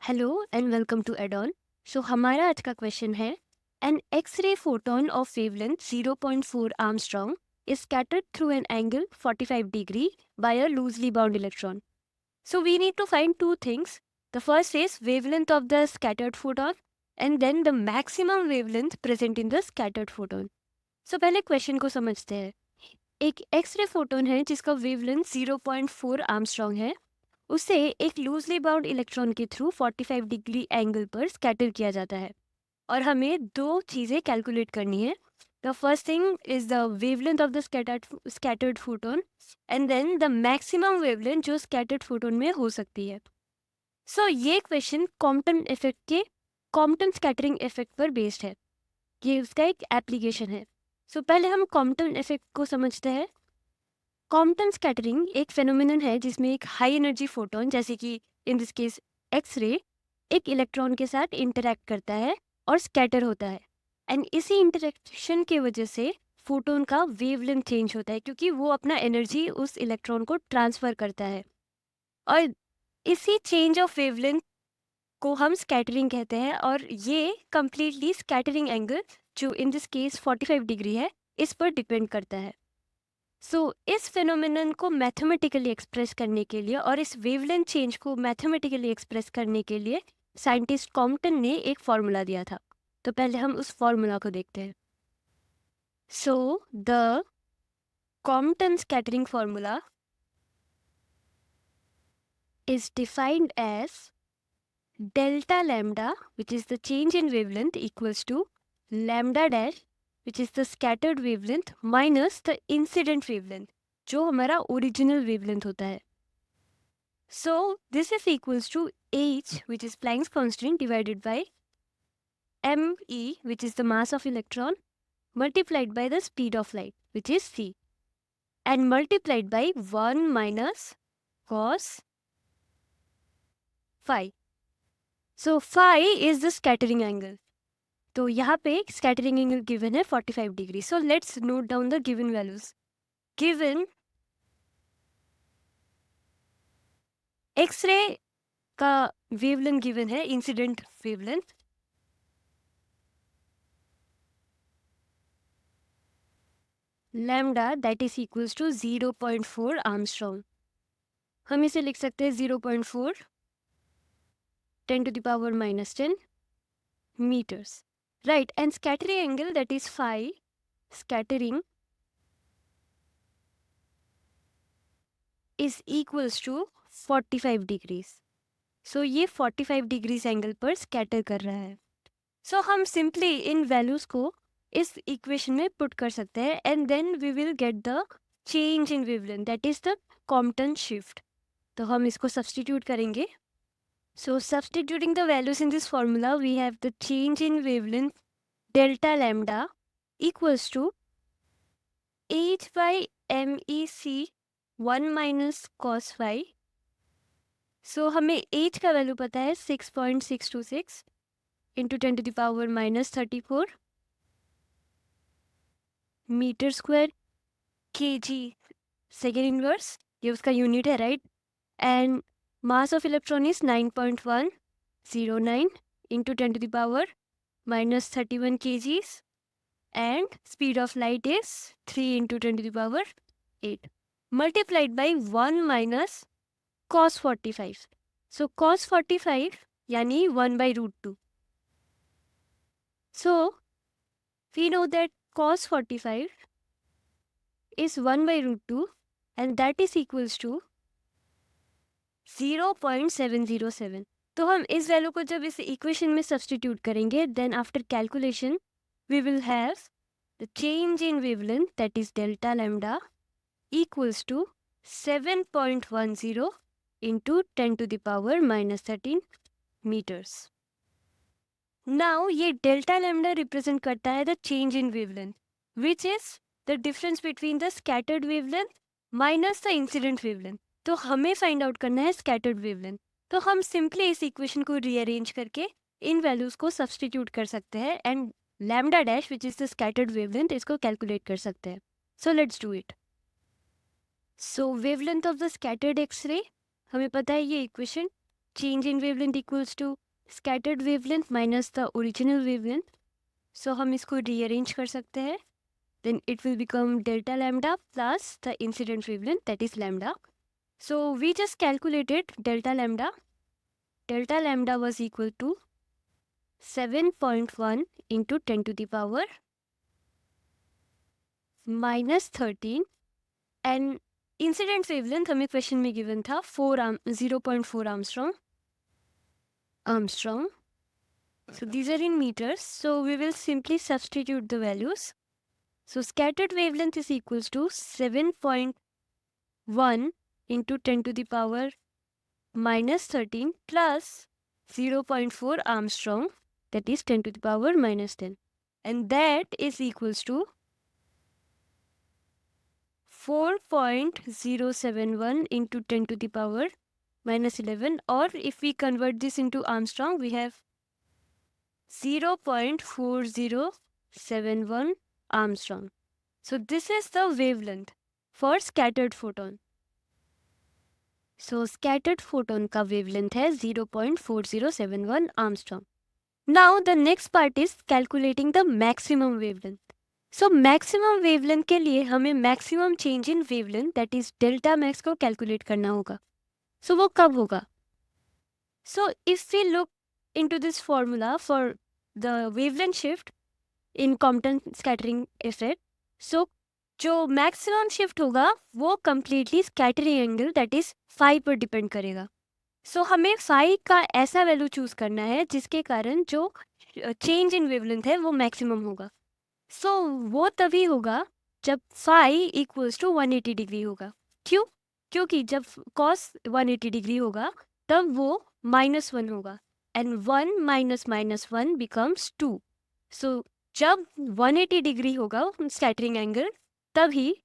Hello and welcome to Adon. So हमारा आज का क्वेश्चन है, an x-ray photon of wavelength 0.4 armstrong is scattered through an angle 45 degree by a loosely bound electron. So we need to find two things. The first is wavelength of the scattered photon and then the maximum wavelength present in the scattered photon. So पहले question को समझते हैं। एक x-ray photon है जिसका wavelength 0.4 Armstrong है। उसे एक लूजली बाउंड इलेक्ट्रॉन के थ्रू 45 डिग्री एंगल पर स्कैटर किया जाता है और हमें दो चीज़ें कैलकुलेट करनी है। The first thing is the wavelength of the scattered photon and then the maximum wavelength जो स्कैटर्ड फोटोन में हो सकती है। सो ये क्वेश्चन कॉम्पटन इफेक्ट के कॉम्पटन स्कैटरिंग इफेक्ट पर बेस्ड है। ये उसका एक एप्लीकेशन है। सो पहले हम कॉम्पटन इफेक्ट को समझते हैं। कॉम्पटन स्कैटरिंग एक फेनोमेनन है जिसमें एक हाई एनर्जी फोटोन, जैसे कि इन दिस केस एक्स-रे, एक इलेक्ट्रॉन के साथ इंटरैक्ट करता है और स्कैटर होता है। एंड इसी इंटरेक्शन के वजह से फोटोन का वेवलेंथ चेंज होता है क्योंकि वो अपना एनर्जी उस इलेक्ट्रॉन को ट्रांसफर करता है। और इसी चेंज ऑफ वेवलेंथ को हम स्कैटरिंग कहते हैं और ये कंप्लीटली स्कैटरिंग एंगल जो इन दिस केस 45 डिग्री है इस पर डिपेंड करता है। इस फिनोमिनन को मैथमेटिकली एक्सप्रेस करने के लिए और इस वेवलेंथ चेंज को मैथमेटिकली एक्सप्रेस करने के लिए साइंटिस्ट कॉम्पटन ने एक फॉर्मूला दिया था। तो पहले हम उस फॉर्मूला को देखते हैं। The Compton scattering formula is defined as delta lambda, which is the change in wavelength, equals to lambda dash, which is the scattered wavelength, minus the incident wavelength जो हमारा ओरिजिनल वेवलेंथ होता है। So this is equals to h, which is Planck's constant, divided by me, which is the mass of electron, multiplied by the speed of light, which is c, and multiplied by 1 minus cos phi. So phi is the scattering angle. तो यहाँ पे scattering angle given है 45 degree. So let's note down the given values. Given X-ray का wavelength given है incident wavelength, lambda that is equals to 0.4 Armstrong. हम इसे लिख सकते हैं 0.4 10 to the power minus 10 meters, right. And scattering angle that is phi, scattering is equals to 45 degrees. सो ये 45 degrees angle पर स्कैटर कर रहा है। सो हम सिंपली इन वैल्यूज को इस इक्वेशन में पुट कर सकते हैं and then we will get the change in wavelength, that is the Compton shift. तो हम इसको सब्स्टिट्यूट करेंगे। So substituting the values in this formula, we have the change in wavelength delta lambda equals to h by mec 1 minus cos phi. So हमें h का value पता है 6.626 into 10 to the power minus 34 metre square kg second inverse, ये उसका unit है, right. And mass of electron is 9.109 into 10 to the power minus 31 kgs and speed of light is 3 into 10 to the power 8 multiplied by 1 minus cos 45. So cos 45 यानी 1 by root 2. So we know that cos 45 is 1 by root 2 and that is equals to 0.707. तो हम इस value को जब इस equation में substitute करेंगे, then after calculation we will have the change in wavelength that is delta lambda equals to 7.10 into 10 to the power minus 13 metres. Now ये delta lambda represent करता है the change in wavelength, which is the difference between the scattered wavelength minus the incident wavelength. तो हमें find out करना है scattered wavelength. तो हम simply इस इक्वेशन को रीअरेंज करके इन वैल्यूज को सब्स्टिट्यूट कर सकते हैं and lambda dash which is the scattered wavelength इसको कैलकुलेट कर सकते हैं। So let's do it. So wavelength of the scattered X-ray हमें पता है ये equation change in wavelength equals to scattered wavelength minus the original wavelength. So हम इसको rearrange कर सकते हैं. Then it will become delta lambda plus the incident wavelength, that is lambda. So we just calculated delta lambda. Delta lambda was equal to 7.1 into 10 to the power minus 13, and incident wavelength हमें question में given था 0.4 Armstrong. So these are in meters, so we will simply substitute the values. So scattered wavelength is equals to 7.1 into 10 to the power minus 13 plus 0.4 Armstrong, that is 10 to the power minus 10, and that is equals to 4.071 into 10 to the power minus 11, or if we convert this into Armstrong, we have 0.4071 Armstrong. So this is the wavelength for scattered photon. So scattered photon का wavelength है 0.4071 Armstrong. Now the next part is calculating the maximum wavelength. So maximum wavelength के लिए हमें maximum change in wavelength, that is delta max को calculate करना होगा. So वो कब होगा? So if we look into this formula for the wavelength shift in Compton scattering effect, so जो मैक्सिमम शिफ्ट होगा वो completely scattering angle that is phi पर डिपेंड करेगा. सो हमें फाई का ऐसा वैल्यू चूज करना है जिसके कारण जो चेंज इन वेवलेंथ है वो मैक्सिमम होगा. सो वो तभी होगा जब फाई इक्वल्स टू 180 डिग्री होगा. क्यों? क्योंकि जब कॉस 180 डिग्री होगा तब वो -1 होगा, एंड 1 माइनस -1 बिकम्स 2. सो जब 180 डिग्री होगा स्कैटरिंग एंगल, तभी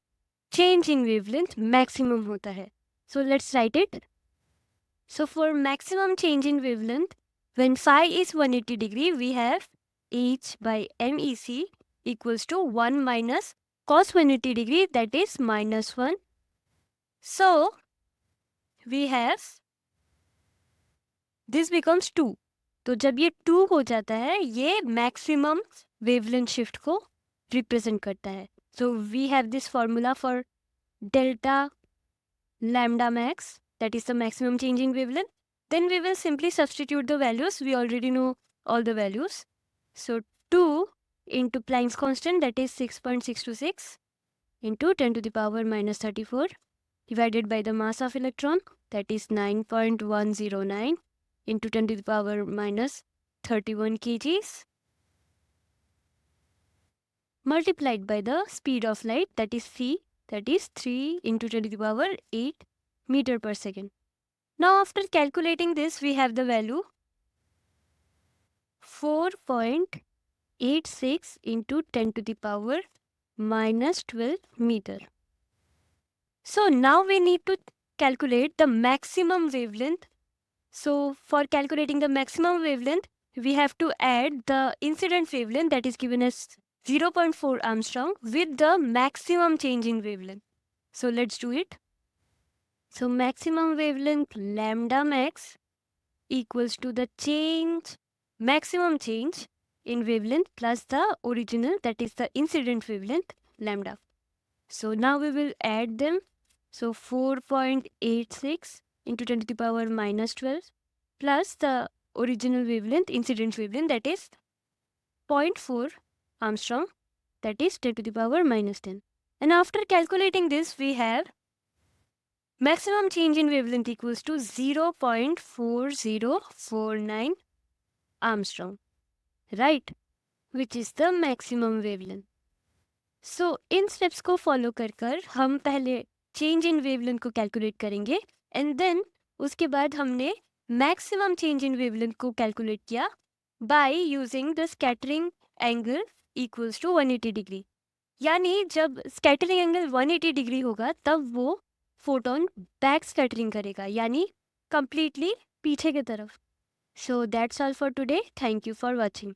चेंज इन वेवलेंथ मैक्सिमम होता है. So let's write it. So for maximum change in wavelength when phi is 180 degree we have h/MEC equals to 1 minus cos 180 degree, that is -1. So we have this becomes 2. तो जब ये 2 हो जाता है ये maximum wavelength shift को represent करता है. So we have this formula for delta lambda max, that is the maximum change in wavelength. Then we will simply substitute the values. We already know all the values. So 2 into Planck's constant, that is 6.626 into 10 to the power minus 34 divided by the mass of electron, that is 9.109 into 10 to the power minus 31 kgs, multiplied by the speed of light, that is c, that is 3 into 10 to the power 8 meter per second. Now after calculating this we have the value 4.86 into 10 to the power minus 12 meter. So now we need to calculate the maximum wavelength. So for calculating the maximum wavelength we have to add the incident wavelength, that is given as 0.4 Armstrong, with the maximum change in wavelength. So let's do it. So maximum wavelength lambda max equals to the maximum change in wavelength plus the original, that is the incident wavelength lambda. So now we will add them. So 4.86 into 10 to the power minus 12 plus the original wavelength, incident wavelength, that is 0.4 Armstrong, that is 10 to the power minus 10. And after calculating this we have maximum change in wavelength equals to 0.4049 Armstrong, right, which is the maximum wavelength. So in steps को follow कर हम पहले change in wavelength को calculate करेंगे, and then उसके बाद हमने maximum change in wavelength को calculate किया by using the scattering angle equals to 180 degree. यानी जब scattering angle 180 degree होगा तब वो फोटोन बैक स्कैटरिंग करेगा, यानी कंप्लीटली पीछे की तरफ. So that's all for today. Thank you for watching.